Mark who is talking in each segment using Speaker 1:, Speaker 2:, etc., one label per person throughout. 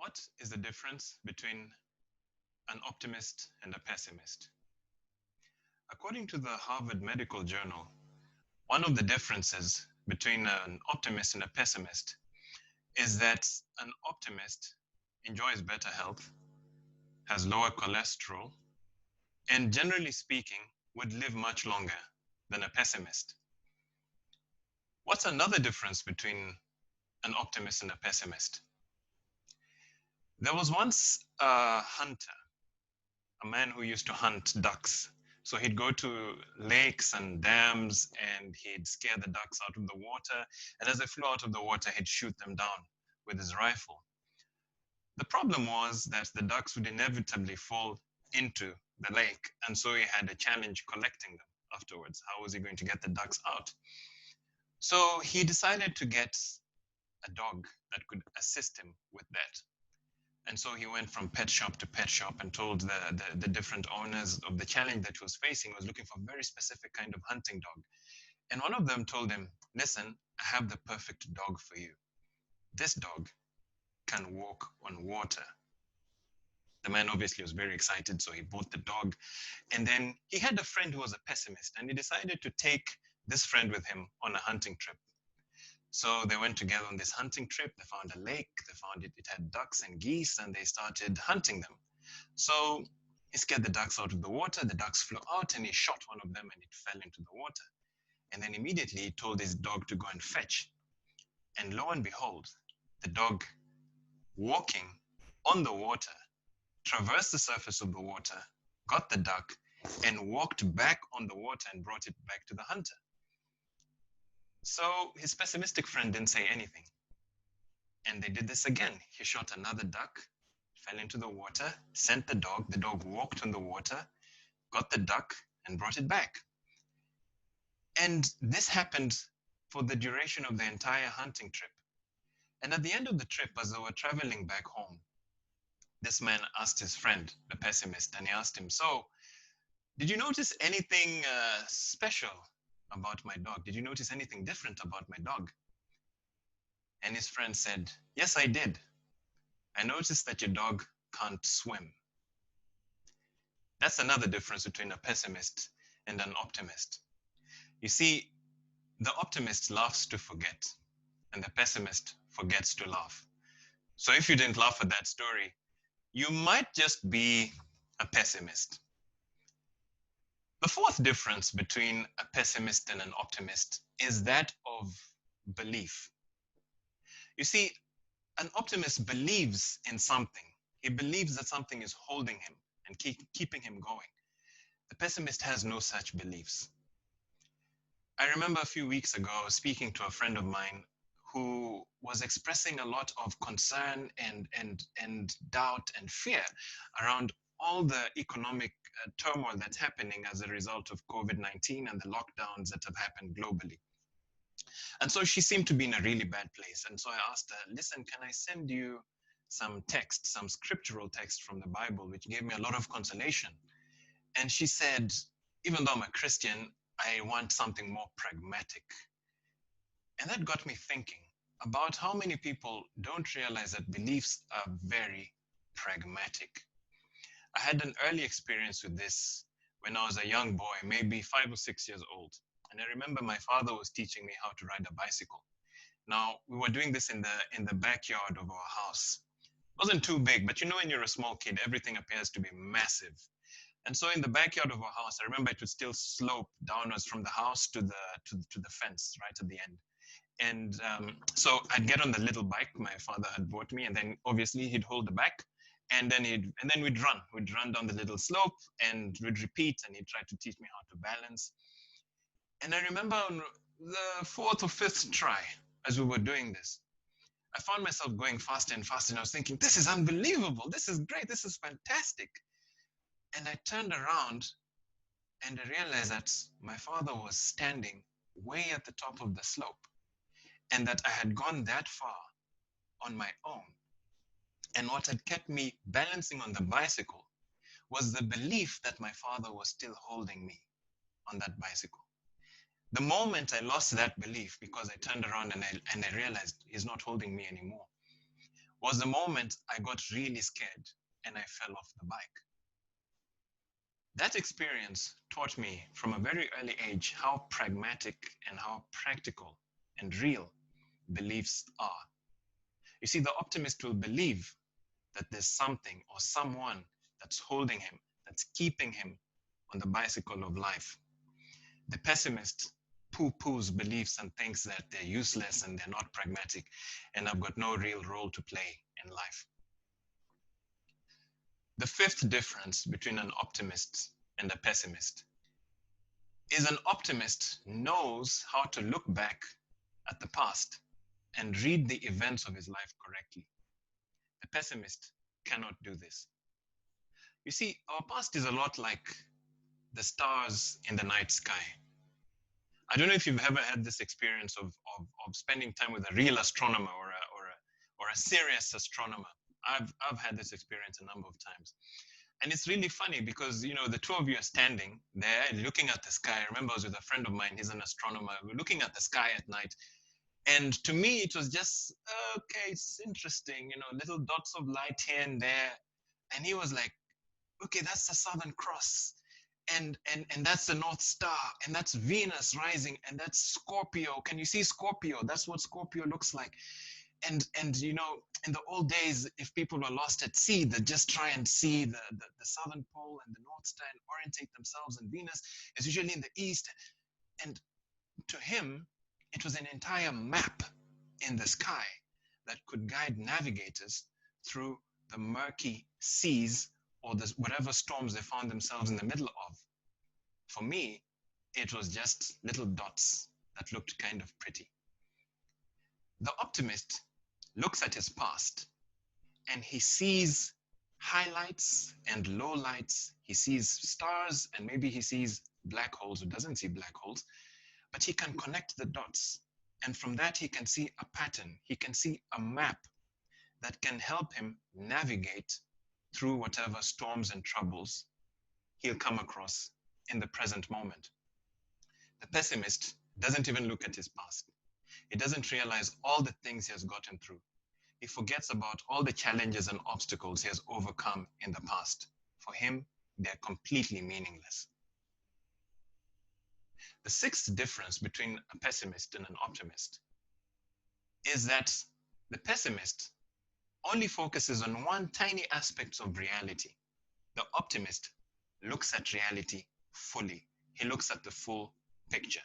Speaker 1: What is the difference between an optimist and a pessimist? According to the Harvard Medical Journal, one of the differences between an optimist and a pessimist is that an optimist enjoys better health, has lower cholesterol, and generally speaking, would live much longer than a pessimist. What's another difference between an optimist and a pessimist? There was once a hunter, a man who used to hunt ducks. So he'd go to lakes and dams and he'd scare the ducks out of the water. And as they flew out of the water, he'd shoot them down with his rifle. The problem was that the ducks would inevitably fall into the lake. And so he had a challenge collecting them afterwards. How was he going to get the ducks out? So he decided to get a dog that could assist him with that. And so he went from pet shop to pet shop and told the different owners of the challenge that he was facing. He was looking for a very specific kind of hunting dog. And one of them told him, listen, I have the perfect dog for you. This dog can walk on water. The man obviously was very excited, so he bought the dog. And then he had a friend who was a pessimist, and he decided to take this friend with him on a hunting trip. So they went together on this hunting trip. They found a lake. They found it had ducks and geese, and they started hunting them. So he scared the ducks out of the water. The ducks flew out, and he shot one of them, and it fell into the water. And then immediately he told his dog to go and fetch. And lo and behold, the dog, walking on the water, traversed the surface of the water, got the duck, and walked back on the water and brought it back to the hunter. So his pessimistic friend didn't say anything. And they did this again. He shot another duck, fell into the water, sent the dog walked on the water, got the duck, and brought it back. And this happened for the duration of the entire hunting trip. And at the end of the trip, as they were traveling back home, this man asked his friend, the pessimist, and he asked him, so, did you notice anything special about my dog? Did you notice anything different about my dog? And his friend said, yes, I did. I noticed that your dog can't swim. That's another difference between a pessimist and an optimist. You see, the optimist laughs to forget, and the pessimist forgets to laugh. So if you didn't laugh at that story, you might just be a pessimist. The fourth difference between a pessimist and an optimist is that of belief. You see, an optimist believes in something. He believes that something is holding him and keeping him going. The pessimist has no such beliefs. I remember a few weeks ago speaking to a friend of mine who was expressing a lot of concern and doubt and fear around all the economic turmoil that's happening as a result of COVID-19 and the lockdowns that have happened globally. And so she seemed to be in a really bad place. And so I asked her, listen, can I send you some text, some scriptural text from the Bible, which gave me a lot of consolation? And she said, even though I'm a Christian, I want something more pragmatic. And that got me thinking about how many people don't realize that beliefs are very pragmatic. I had an early experience with this when I was a young boy, maybe 5 or 6 years old. And I remember my father was teaching me how to ride a bicycle. Now, we were doing this in the backyard of our house. It wasn't too big, but you know, when you're a small kid, everything appears to be massive. And so in the backyard of our house, I remember it would still slope downwards from the house to the fence right at the end. And so I'd get on the little bike my father had bought me, and then obviously he'd hold the back, and then we'd run down the little slope, and we'd repeat, and he'd try to teach me how to balance. And I remember on the fourth or fifth try, as we were doing this, I found myself going faster and faster, and I was thinking, this is unbelievable, this is great, this is fantastic. And I turned around and I realized that my father was standing way at the top of the slope, and that I had gone that far on my own. And what had kept me balancing on the bicycle was the belief that my father was still holding me on that bicycle. The moment I lost that belief, because I turned around and I realized he's not holding me anymore, was the moment I got really scared and I fell off the bike. That experience taught me from a very early age how pragmatic and how practical and real beliefs are. You see, the optimist will believe that there's something or someone that's holding him, that's keeping him on the bicycle of life. The pessimist poo-poos beliefs and thinks that they're useless and they're not pragmatic and have got no real role to play in life. The fifth difference between an optimist and a pessimist is an optimist knows how to look back at the past and read the events of his life correctly. The pessimist cannot do this. You see, our past is a lot like the stars in the night sky. I don't know if you've ever had this experience of spending time with a real astronomer or a serious astronomer. I've had this experience a number of times. And it's really funny because, you know, the two of you are standing there looking at the sky. I remember I was with a friend of mine, he's an astronomer. We're looking at the sky at night. And to me, it was just, okay, it's interesting, you know, little dots of light here and there. And he was like, okay, that's the Southern Cross. And that's the North Star. And that's Venus rising. And that's Scorpio. Can you see Scorpio? That's what Scorpio looks like. And you know, in the old days, if people were lost at sea, they'd just try and see the southern pole and the North Star and orientate themselves. And Venus is usually in the east. And to him, it was an entire map in the sky that could guide navigators through the murky seas or whatever storms they found themselves in the middle of. For me, it was just little dots that looked kind of pretty. The optimist looks at his past and he sees highlights and lowlights. He sees stars and maybe he sees black holes or doesn't see black holes, but he can connect the dots. And from that, he can see a pattern. He can see a map that can help him navigate through whatever storms and troubles he'll come across in the present moment. The pessimist doesn't even look at his past. He doesn't realize all the things he has gotten through. He forgets about all the challenges and obstacles he has overcome in the past. For him, they're completely meaningless. The sixth difference between a pessimist and an optimist is that the pessimist only focuses on one tiny aspect of reality. The optimist looks at reality fully. He looks at the full picture.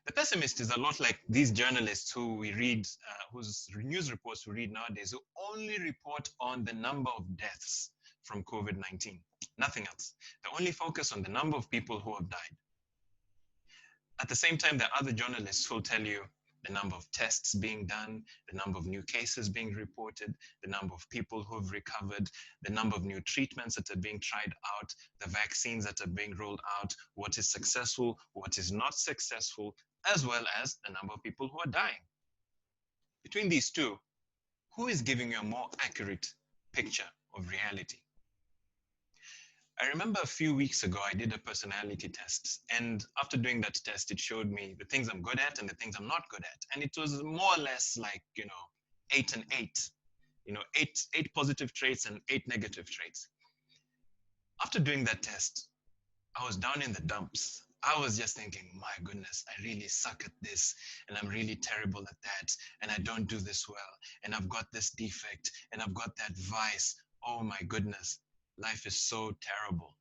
Speaker 1: The pessimist is a lot like these journalists who we read, whose news reports we read nowadays, who only report on the number of deaths from COVID-19, nothing else. They only focus on the number of people who have died. At the same time, there are other journalists who will tell you the number of tests being done, the number of new cases being reported, the number of people who have recovered, the number of new treatments that are being tried out, the vaccines that are being rolled out, what is successful, what is not successful, as well as the number of people who are dying. Between these two, who is giving you a more accurate picture of reality? I remember a few weeks ago, I did a personality test. And after doing that test, it showed me the things I'm good at and the things I'm not good at. And it was more or less like, 8 and 8, eight positive traits and 8 negative traits. After doing that test, I was down in the dumps. I was just thinking, my goodness, I really suck at this, and I'm really terrible at that, and I don't do this well, and I've got this defect, and I've got that vice. Oh my goodness. Life is so terrible.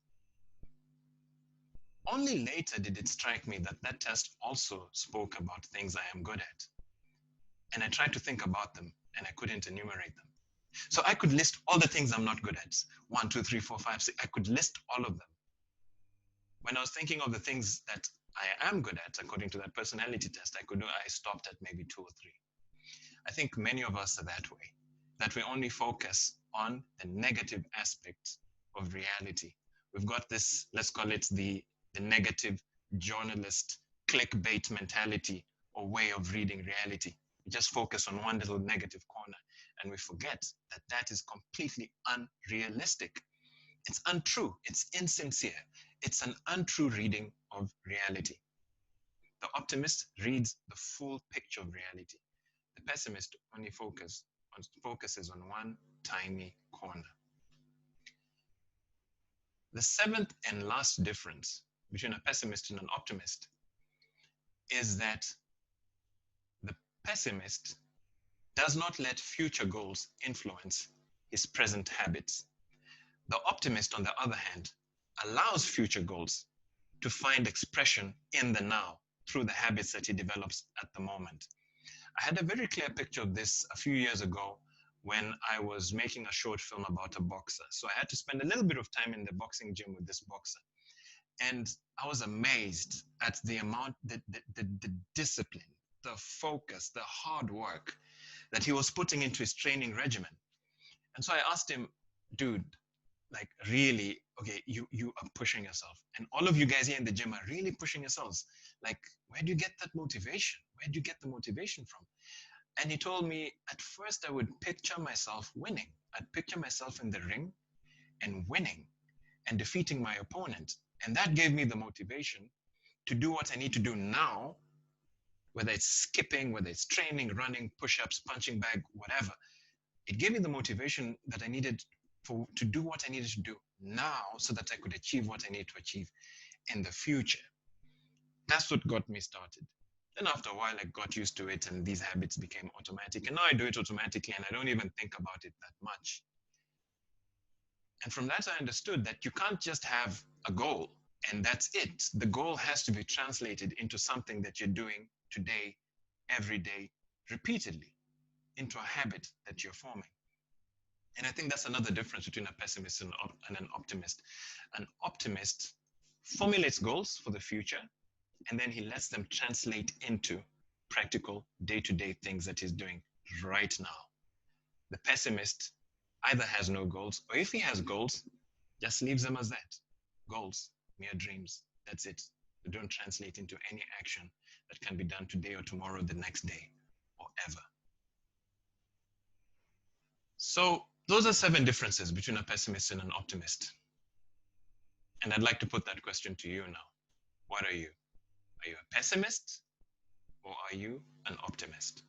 Speaker 1: Only later did it strike me that that test also spoke about things I am good at. And I tried to think about them and I couldn't enumerate them. So I could list all the things I'm not good at. 1, 2, 3, 4, 5, 6. I could list all of them. When I was thinking of the things that I am good at, according to that personality test, I stopped at maybe 2 or 3. I think many of us are that way, that we only focus on the negative aspects of reality. We've got this, let's call it the negative journalist clickbait mentality or way of reading reality. We just focus on one little negative corner and we forget that that is completely unrealistic. It's untrue. It's insincere. It's an untrue reading of reality. The optimist reads the full picture of reality. The pessimist only focuses focuses on one tiny corner. The seventh and last difference between a pessimist and an optimist is that the pessimist does not let future goals influence his present habits. The optimist, on the other hand, allows future goals to find expression in the now through the habits that he develops at the moment. I had a very clear picture of this a few years ago when I was making a short film about a boxer. So I had to spend a little bit of time in the boxing gym with this boxer. And I was amazed at the amount, the discipline, the focus, the hard work that he was putting into his training regimen. And so I asked him, dude, like really, okay, you are pushing yourself. And all of you guys here in the gym are really pushing yourselves. Like, where do you get that motivation? Where do you get the motivation from? And he told me, at first I would picture myself winning. I'd picture myself in the ring and winning and defeating my opponent. And that gave me the motivation to do what I need to do now, whether it's skipping, whether it's training, running, push-ups, punching bag, whatever. It gave me the motivation that I needed to do what I needed to do now so that I could achieve what I need to achieve in the future. That's what got me started. Then after a while, I got used to it and these habits became automatic. And now I do it automatically and I don't even think about it that much. And from that, I understood that you can't just have a goal and that's it. The goal has to be translated into something that you're doing today, every day, repeatedly, into a habit that you're forming. And I think that's another difference between a pessimist and an optimist. An optimist formulates goals for the future, and then he lets them translate into practical day-to-day things that he's doing right now. The pessimist either has no goals, or if he has goals, just leaves them as that. Goals, mere dreams, that's it. They don't translate into any action that can be done today or tomorrow, the next day, or ever. So those are 7 differences between a pessimist and an optimist. And I'd like to put that question to you now. What are you? Are you a pessimist or are you an optimist?